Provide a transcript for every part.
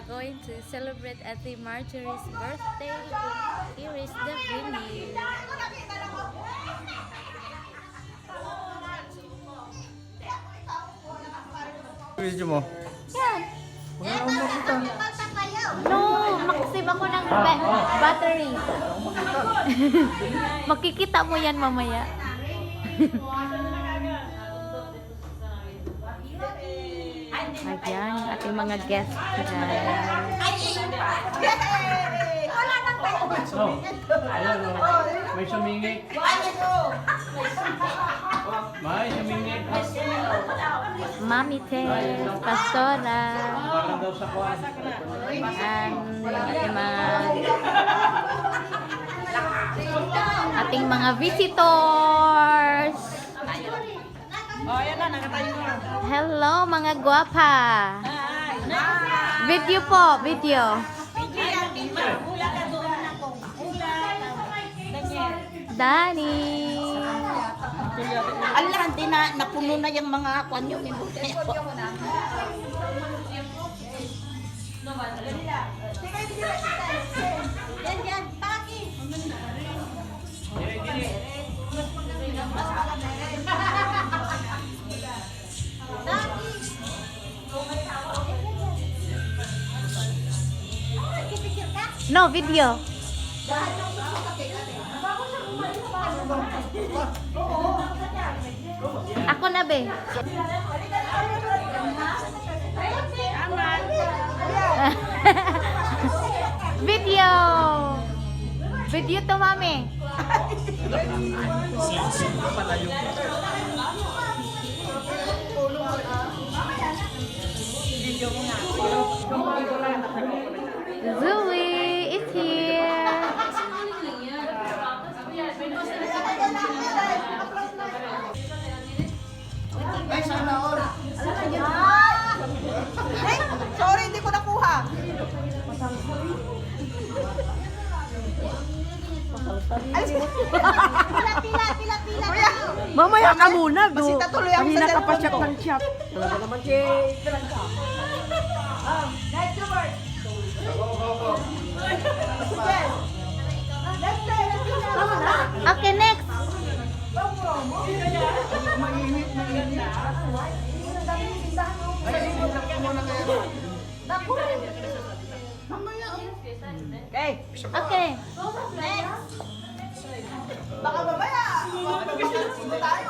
are going to celebrate Ate Marjorie's birthday. Here is the venue. Video mo? Yan. Wala akong makita. No, makasave ako ng battery. Makikita mo yan mamaya. Ayan, ating mga guests. May sumingit. May sumingit. Mami Te, Pastora, Para daw sa kwan. ating mga visitors. Oh, yan na, nakatayo na. Hello mga guwapa. Video po, video. Video yan, video. Hula ka doon ako. Hula. Daniel. Dani. Allah, hindi na, napuno na yung mga kwan yun. Yan, yan, paki. No, video. Ako na be. Video. Video to mami. Zoe is here. Ay, sana all. Ay, sorry, hindi ko nakuha. Pila. Mamaya ka muna, do. Masita tuloy ako sa Kanina ka pa cellphone chat ko. ng chat. Talaga naman si... Okay, next. Okay. Okay. Baka mamaya. Sino tayo?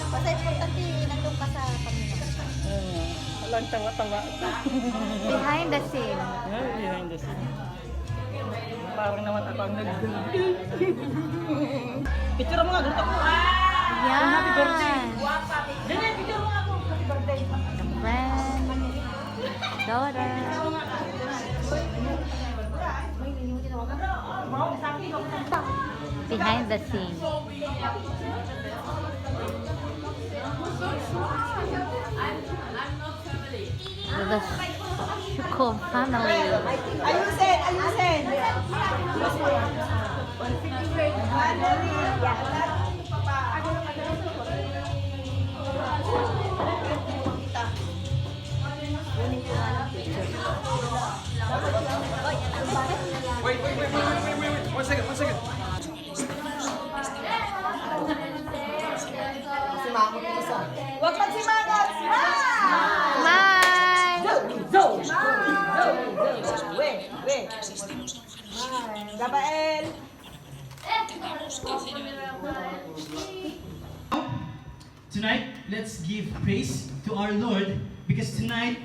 Basta importante, nandun ka sa Panginoon. Alang tanga-tanga. Behind the scene. Behind the scene. Parang naman ako ang Picture mo nga, ganito ko. Yan. Happy birthday. Ganyan, picture mo ako. Happy birthday. Friend. Daughter. Behind the scene. The Shuko family. Ayusin. Wait. 1 second. Huwag magsimangot. Smile. We. Gabael. Tonight, let's give praise to our Lord because tonight,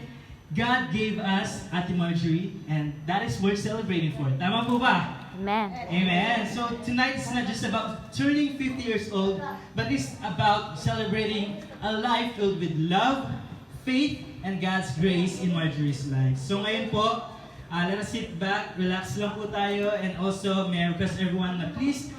God gave us Ate Marjorie and that is worth celebrating for. Tama po ba? Amen. Amen. So tonight is not just about turning 50 years old, but it's about celebrating a life filled with love, faith, and God's grace in Marjorie's life. So ngayon po, let us sit back, relax lang po tayo, and also may I request everyone na please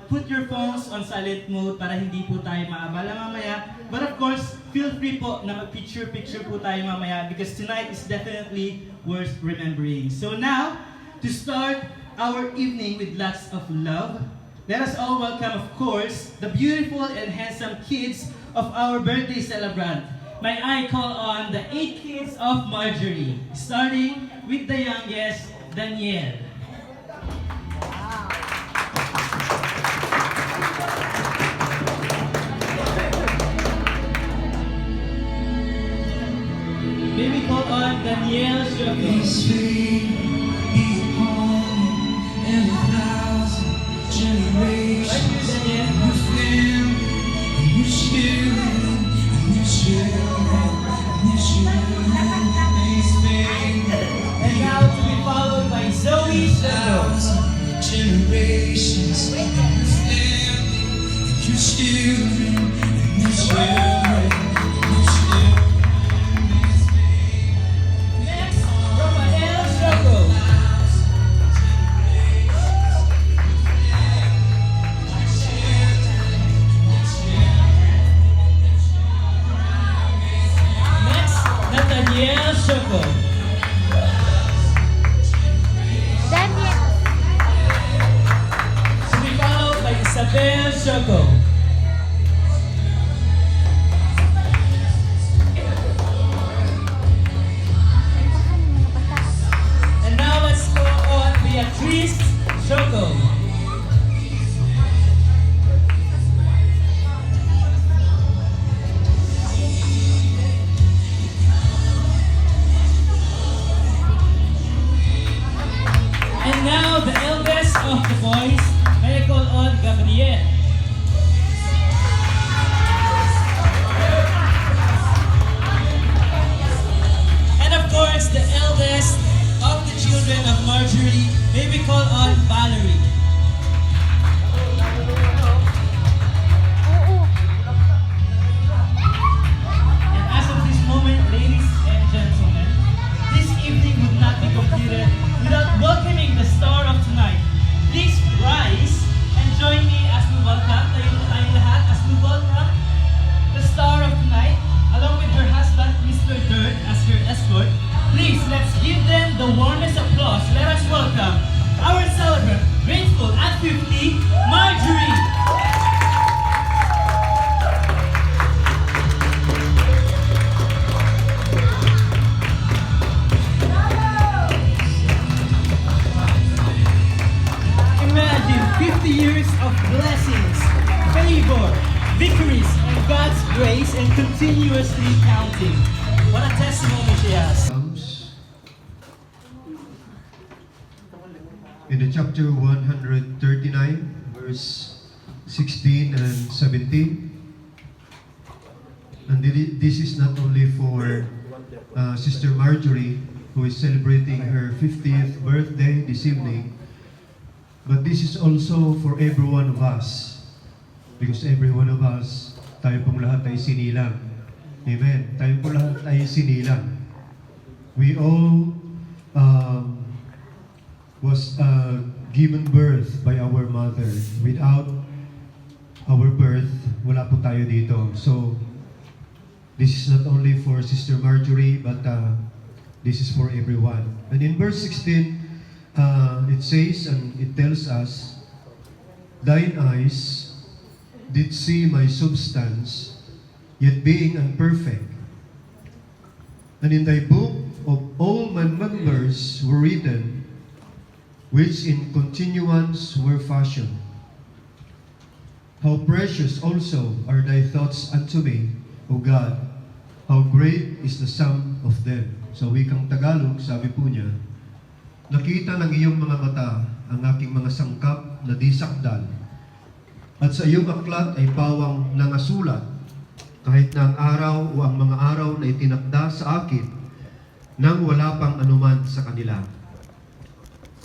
put your phones on silent mode para hindi po tayo maabala mamaya. But of course, feel free po na mag-picture po tayo mamaya because tonight is definitely worth remembering. So now, to start our evening with lots of love, let us all welcome, of course, the beautiful and handsome kids of our birthday celebrant. may I call on the 8 kids of Marjorie, starting with the youngest, Danielle. May we call on Danielle Shogo. And now to be followed by Zoe Shogo. Generations, your family, and your children, and your children, and your children. Next, Rafael Shogo. Next, Nathaniel Shogo. Daniel. To be followed by Isabel Shogo. And now let's go on Beatrice Shogo. And now the eldest of the boys, may I call on Gabriel. And of course, the eldest of the children of Marjorie, may we call on Valerie. And as of this moment, ladies and gentlemen, this evening would not be completed without welcoming the star of tonight. Please rise and join me as we welcome, tayo lahat, as we welcome the star of tonight, along with her husband, Mr. Dirt, as her escort. Please, let's give them the warmest applause. Let us welcome our celebrant, grateful at 50, Marjorie. Imagine 50 years of blessings, favor, victories, and God's grace, and continuously counting. What a testimony she has. Psalms. In the chapter 139, verse 16 and 17. And this is not only for Sister Marjorie, who is celebrating her 50th birthday this evening, but this is also for every one of us. Because every one of us, tayo pong lahat ay sinilang. Amen. Tayo po lahat ay sinilang. We all was given birth by our mother. Without our birth, wala po tayo dito. So, this is not only for Sister Marjorie, but this is for everyone. And in verse 16, it says, and it tells us, "Thine eyes did see my substance, yet being unperfect. And in thy book of all my members were written, which in continuance were fashioned. How precious also are thy thoughts unto me, O God, how great is the sum of them." Sa wikang Tagalog, sabi po niya, "Nakita ng iyong mga mata ang aking mga sangkap na di sakdal, at sa iyong aklat ay pawang nangasulat, kahit na ang araw o ang mga araw na itinakda sa akin, nang wala pang anuman sa kanila.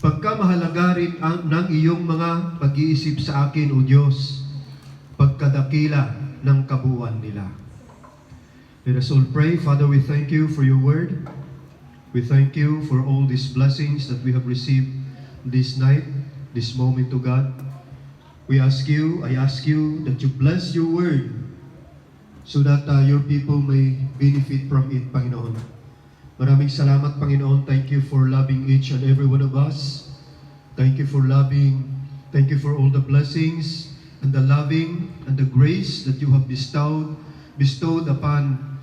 Pagkamahalaga rin ng iyong mga pag-iisip sa akin, O Diyos, pagkadakila ng kabuuan nila." Let us all pray. Father, we thank you for your word. We thank you for all these blessings that we have received this night, this moment, O God. I ask you that you bless your word so that your people may benefit from it, Panginoon. Maraming salamat, Panginoon. Thank you for loving each and every one of us. Thank you for all the blessings and the loving and the grace that you have bestowed upon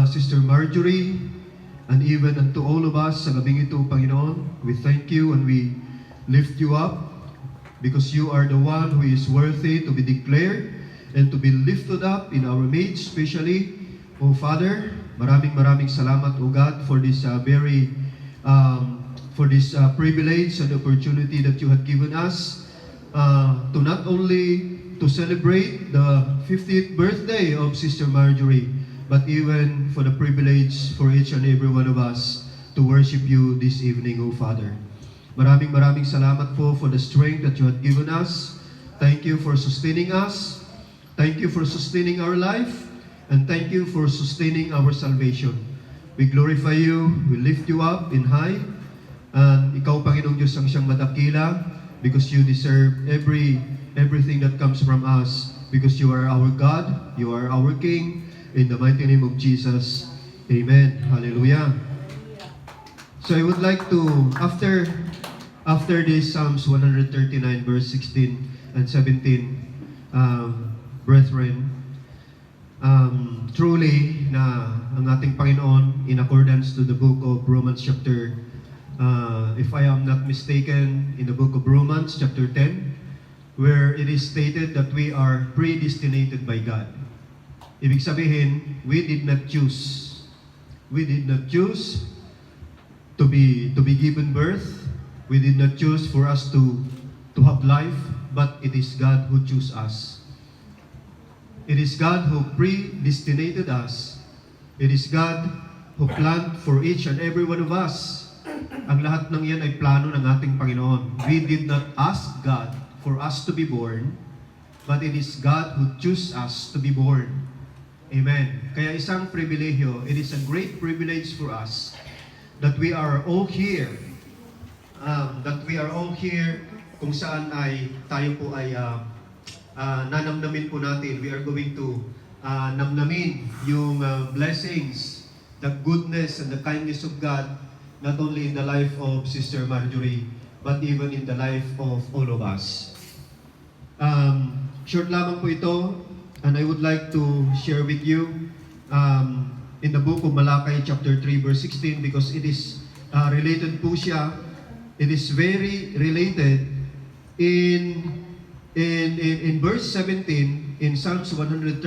Sister Marjorie, and even unto all of us sa gabing ito, Panginoon. We thank you and we lift you up because you are the one who is worthy to be declared and to be lifted up in our midst, especially, O Father. Maraming salamat, O God, for this privilege and opportunity that you have given us to not only to celebrate the 50th birthday of Sister Marjorie, but even for the privilege for each and every one of us to worship you this evening, O Father. Maraming salamat po for the strength that you have given us. Thank you for sustaining us. Thank you for sustaining our life. And thank you for sustaining our salvation. We glorify you, we lift you up in high. And ikaw, Panginoong Diyos, ang siyang madakila because you deserve everything that comes from us because you are our God, you are our King. In the mighty name of Jesus, amen. Hallelujah. So I would like to, after this Psalms 139 verse 16 and 17, brethren, truly na ang ating Panginoon in accordance to the book of Romans chapter, if I am not mistaken, in the book of Romans chapter 10, where it is stated that we are predestinated by God. Ibig sabihin, we did not choose. We did not choose to be given birth. We did not choose for us to have life, but it is God who chose us. It is God who predestinated us. It is God who planned for each and every one of us. Ang lahat ng yan ay plano ng ating Panginoon. We did not ask God for us to be born, but it is God who chose us to be born. Amen. Kaya isang pribilehyo, it is a great privilege for us that we are all here. Kung saan ay tayo po ay nanamnamin po natin. We are going to namnamin yung blessings, the goodness and the kindness of God, not only in the life of Sister Marjorie, but even in the life of all of us. Short lamang po ito, and I would like to share with you in the book of Malachi chapter 3 verse 16 because it is related po siya. It is very related in verse 17 in Psalms 139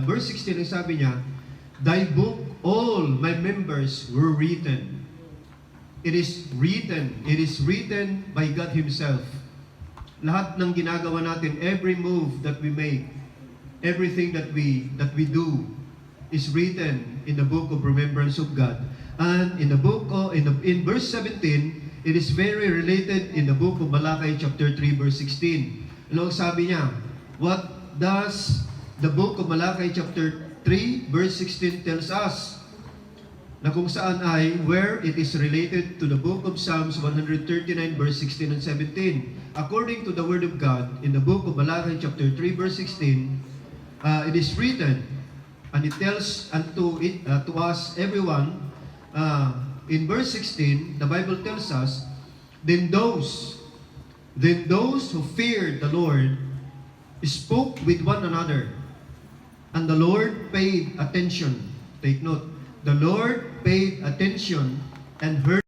verse 16 ang sabi niya, "Thy book all my members were written." It is written by God Himself. Lahat ng ginagawa natin, every move that we make, everything that we do is written in the book of remembrance of God. And in the book of, in verse 17, it is very related in the book of Malachi chapter 3 verse 16. Ano ang sabi niya? What does the book of Malachi chapter 3 verse 16 tells us? Na kung saan ay where it is related to the book of Psalms 139 verse 16 and 17. According to the word of God in the book of Malachi chapter 3 verse 16, it is written, and it tells to us everyone, in verse 16, the Bible tells us, then those who feared the Lord spoke with one another, and the Lord paid attention. Take note, the Lord paid attention and heard